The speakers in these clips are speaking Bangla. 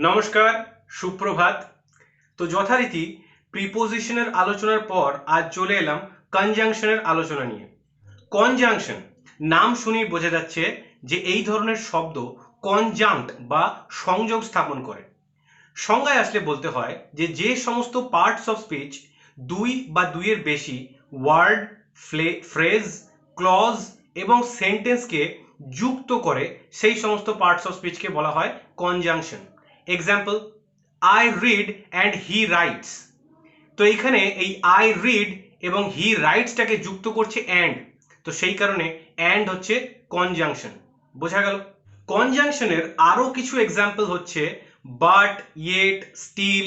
নমস্কার, সুপ্রভাত। তো যথারীতি প্রিপোজিশনের আলোচনার পর আজ চলে এলাম কনজাংশনের আলোচনা নিয়ে। কনজাংশন নাম শুনেই বোঝা যাচ্ছে যে এই ধরনের শব্দ কনজাংক্ট বা সংযোগ স্থাপন করে। সংজ্ঞায় আসলে বলতে হয় যে যে সমস্ত পার্টস অফ স্পিচ দুই বা দুইয়ের বেশি ওয়ার্ড, ফ্রেজ, ক্লজ এবং সেন্টেন্সকে যুক্ত করে সেই সমস্ত পার্টস অফ স্পিচকে বলা হয় conjunction. Example, I read and he writes. তো এইখানে এই আই রিড এবং হি রাইটসটাকে যুক্ত করছে অ্যান্ড, তো সেই কারণে অ্যান্ড হচ্ছে কনজাংশন। বোঝা গেল? কনজাংশনের আরও কিছু এক্সাম্পল হচ্ছে but, yet, still,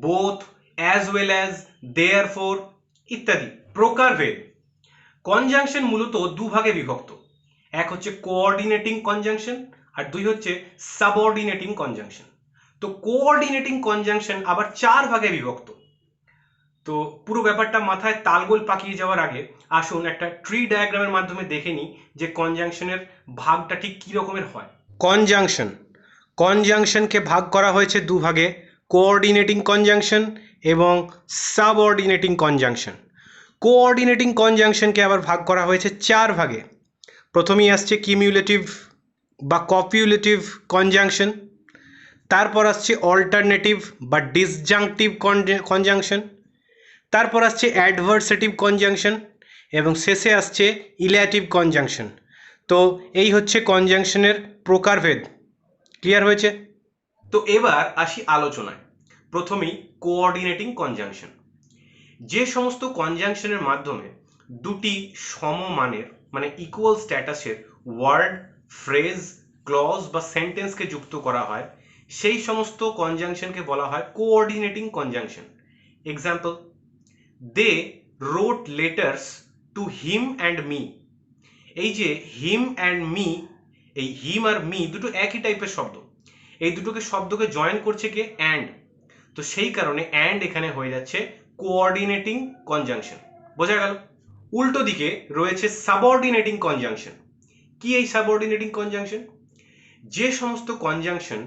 both, as well as, therefore ইত্যাদি। প্রকারভেদ। কনজাংশন মূলত দুভাগে বিভক্ত। এক হচ্ছে কোঅর্ডিনেটিং কনজাংশন আর দুই হচ্ছে সাবঅর্ডিনেটিং কনজাংশন। তো কোঅর্ডিনেটিং কনজাংশন আবার চার ভাগে বিভক্ত। তো পুরো ব্যাপারটা মাথায় তালগোল পাকিয়ে যাওয়ার আগে আসুন একটা ট্রি ডায়াগ্রামের মাধ্যমে দেখে নিই যে কনজাংশনের ভাগটা ঠিক কী রকমের হয়। কনজাংশনকে ভাগ করা হয়েছে দুভাগে, কোঅর্ডিনেটিং কনজাংশন এবং সাবঅর্ডিনেটিং কনজাংশন। কোঅর্ডিনেটিং কনজাংশনকে আবার ভাগ করা হয়েছে চার ভাগে। প্রথমেই আসছে কিউমুলেটিভ বা কপিউলেটিভ কনজাংশন, তারপর আসছে অল্টারনেটিভ বা ডিসজাংটিভ কনজাংশন, তারপর আসছে অ্যাডভার্সেটিভ কনজাংশন এবং শেষে আসছে ইলেটিভ কনজাংশন। তো এই হচ্ছে কনজাংশনের প্রকারভেদ। ক্লিয়ার হয়েছে? তো এবার আসি আলোচনায়। প্রথমেই কোঅর্ডিনেটিং কনজাংশন। যে সমস্ত কনজাংশনের মাধ্যমে দুটি সমমানের মানে ইকুয়াল স্ট্যাটাসের ওয়ার্ড, ফ্রেজ, ক্লজ বা সেন্টেন্সকে যুক্ত করা হয় সেই সমস্ত কনজাংশনকে বলা হয় coordinating conjunction. Example, they wrote letters to him and me. এই যে হিম অ্যান্ড মি, এই হিম আর মি দুটো একই টাইপের শব্দ, এই দুটোকে শব্দকে জয়েন করছে কে? অ্যান্ড। তো সেই কারণে অ্যান্ড এখানে হয়ে যাচ্ছে কোঅর্ডিনেটিং কনজাংশন। বোঝা গেল? উল্টো দিকে রয়েছে সাবঅর্ডিনেটিং কনজাংশন। কি এই সাবঅর্ডিনেটিং কনজাংশন? যে সমস্ত কনজাংশন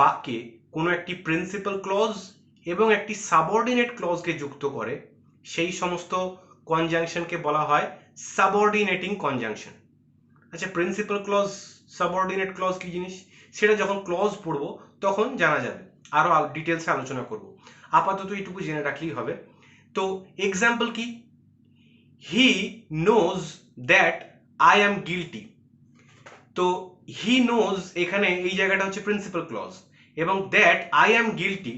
বাক্যে কোনো একটি প্রিন্সিপাল ক্লজ এবং একটি সাবঅর্ডিনেট ক্লজকে যুক্ত করে সেই সমস্ত কনজাংশনকে বলা হয় সাবঅর্ডিনেটিং কনজাংশন। আচ্ছা, প্রিন্সিপাল ক্লজ, সাবঅর্ডিনেট ক্লজ কি জিনিস সেটা যখন ক্লজ পড়বো তখন জানা যাবে, আরও ডিটেলসে আলোচনা করব। আপাতত এইটুকু জেনে রাখলেই হবে। তো এক্সাম্পল কি? He knows that I am guilty. তো হি নোজ এখানে এই জায়গাটা হচ্ছে প্রিন্সিপাল ক্লজ এবং দ্যাট আই অ্যাম গিলটি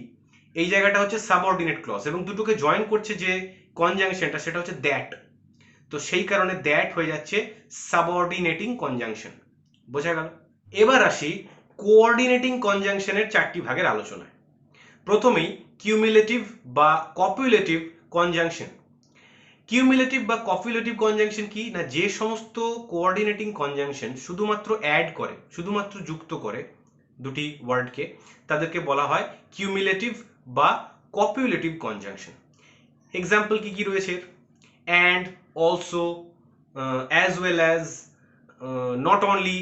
এই জায়গাটা হচ্ছে সাবঅর্ডিনেট ক্লজ এবং দুটোকে জয়েন করছে যে কনজাংশনটা সেটা হচ্ছে দ্যাট। তো সেই কারণে দ্যাট হয়ে যাচ্ছে সাবঅর্ডিনেটিং কনজাংশন। বোঝা গেল? এবার আসি কোঅর্ডিনেটিং কনজাংশনের চারটি ভাগের আলোচনায়। প্রথমেই কিউমুলেটিভ বা কপিউলেটিভ কনজাংশন। কিউমুলেটিভ বা কপিউলেটিভ কনজাংশন কি না, যে সমস্ত কোঅর্ডিনেটিং কনজাংশন শুধুমাত্র অ্যাড করে, শুধুমাত্র যুক্ত করে দুটি ওয়ার্ডকে, তাদেরকে বলা হয় কিউমুলেটিভ বা কপিউলেটিভ কনজাংশন। এক্সাম্পল কি কি রয়েছে? And, also, as well as, not only,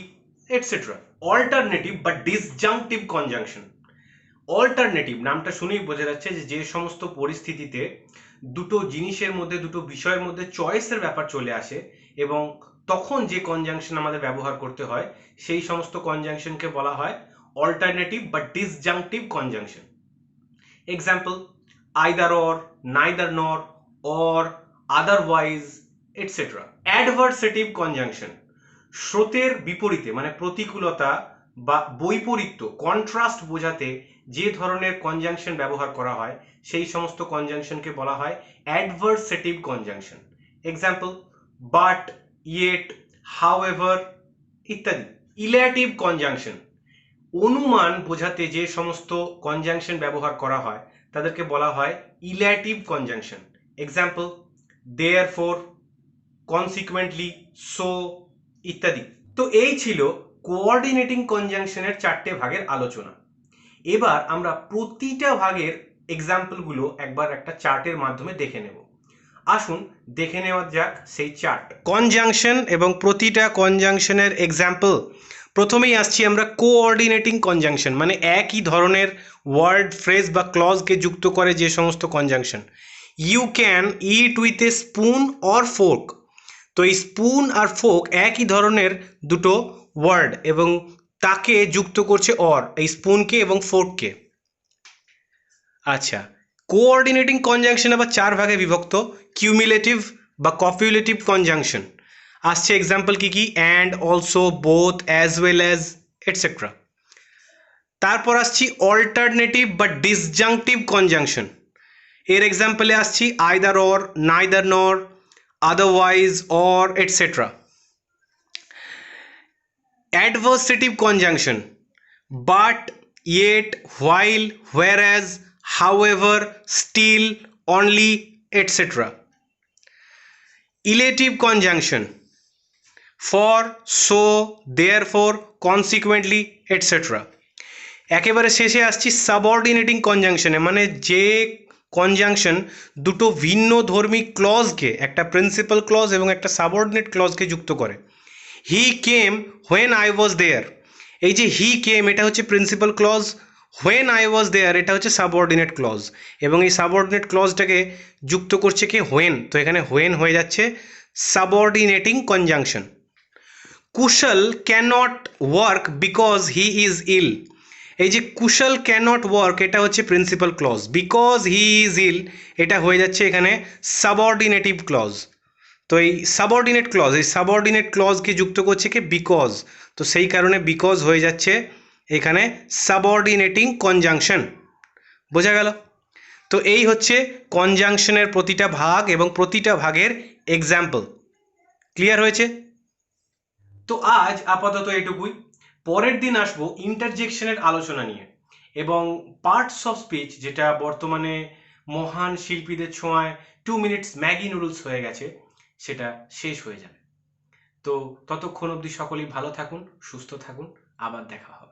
etcetera. Alternative বা ডিসজাংটিভ কনজাংশন। অল্টারনেটিভ নামটা শুনেই বোঝা যাচ্ছে যে যে সমস্ত পরিস্থিতিতে দুটো জিনিসের মধ্যে, দুটো বিষয়ের মধ্যে চয়েসের ব্যাপার চলে আসে এবং তখন যে কনজাংশন আমাদের ব্যবহার করতে হয় সেই সমস্ত কনজাংশনকে বলা হয় অল্টারনেটিভ বা disjunctive conjunction. Example, either or, neither nor, or, otherwise, etcetera. Adversative conjunction. স্রোতের বিপরীতে মানে প্রতিকূলতা বা বৈপরীত্য, কন্ট্রাস্ট বোঝাতে যে ধরনের কনজাংশন ব্যবহার করা হয় সেই সমস্ত কনজাংশনকে বলা হয় adversative conjunction. Example, but, yet, however ইত্যাদি। Illative conjunction. অনুমান বোঝাতে যে সমস্ত কনজাংশন ব্যবহার করা হয় তাদেরকে বলা হয় illative conjunction. Example, therefore, consequently, so ইত্যাদি। তো এই ছিল কোঅর্ডিনেটিং কনজাংশনের চারটে ভাগের আলোচনা। এবার আমরা প্রতিটা ভাগের এক্সাম্পলগুলো একবার একটা চার্টের মাধ্যমে দেখে নেব। আসুন দেখে নেওয়া যাক সেই চার্ট। কনজাংশন এবং প্রতিটা কনজাংশনের এক্সাম্পল প্রথমেই আসছি আমরা কোঅর্ডিনেটিং কনজাংশন, মানে একই ধরনের ওয়ার্ড, ফ্রেজ বা ক্লজকে যুক্ত করে যে সমস্ত conjunction. You can eat with a spoon or fork. তো এই স্পুন আর ফোর্ক একই ধরনের দুটো ওয়ার্ড এবং তাকে যুক্ত করছে অর, এই স্পুনকে এবং ফোর্ককে। আচ্ছা, কোঅর্ডিনেটিং কনজাংশন আবার চার ভাগে বিভক্ত: কিউমুলেটিভ বা কপিউলেটিভ কনজাংশন। আসছে এক্সাম্পল কি কি: and, also, both, as well as, etcetera. তারপর আসছি অল্টারনেটিভ বা ডিসজাংটিভ কনজাংশন। এর এক্সাম্পলে আসছি আইদার অর, নাইদার নর, otherwise, or, etcetera. Adversative conjunction: but, yet, while, whereas, however, still, only, etc. Elative conjunction: for, so, therefore, consequently, etc. একেবারে শেষে আসছি সাবঅর্ডিনেটিং কনজাংশনে, মানে যে কনজাংশন দুটো ভিন্ন ধর্মী ক্লজকে, একটা প্রিন্সিপাল ক্লজ এবং একটা সাবঅর্ডিনেট ক্লজকে যুক্ত করে। হি কেম হোয়েন আই ওয়াজ দেয়ার, এই যে হি কেম এটা হচ্ছে principal clause, when I was there এটা হচ্ছে সাবঅর্ডিনেট ক্লজ, এবং এই সাবঅর্ডিনেট ক্লজটাকে যুক্ত করছে কি? হোয়েন। তো এখানে হোয়েন হয়ে যাচ্ছে subordinating conjunction. Kushal cannot work because he is ill, এই যে কুশল ক্যানট ওয়ার্ক এটা হচ্ছে principal clause, because he is ill এটা হয়ে যাচ্ছে এখানে সাবঅর্ডিনেটিভ ক্লজ। তো এই সাবঅর্ডিনেট ক্লজকে যুক্ত করছে কি? বিকজ। তো সেই কারণে বিকজ হয়ে যাচ্ছে এখানে সাবঅর্ডিনেটিং কনজাংশন। বোঝা গেল? তো এই হচ্ছে কনজাংশনের প্রতিটা ভাগ এবং প্রতিটা ভাগের এক্সাম্পল। ক্লিয়ার হয়েছে? তো আজ আপাতত এটুকুই। পরের দিন আসবো ইন্টারজেকশনের আলোচনা নিয়ে, এবং পার্টস অফ স্পিচ, যেটা বর্তমানে মহান শিল্পীদের ছোঁয়ায় 2 মিনিটস ম্যাগি নুডলস হয়ে গেছে, সেটা শেষ হয়ে যাবে। তো ততক্ষণ অবধি সকলেই ভালো থাকুন, সুস্থ থাকুন, আবার দেখা হবে।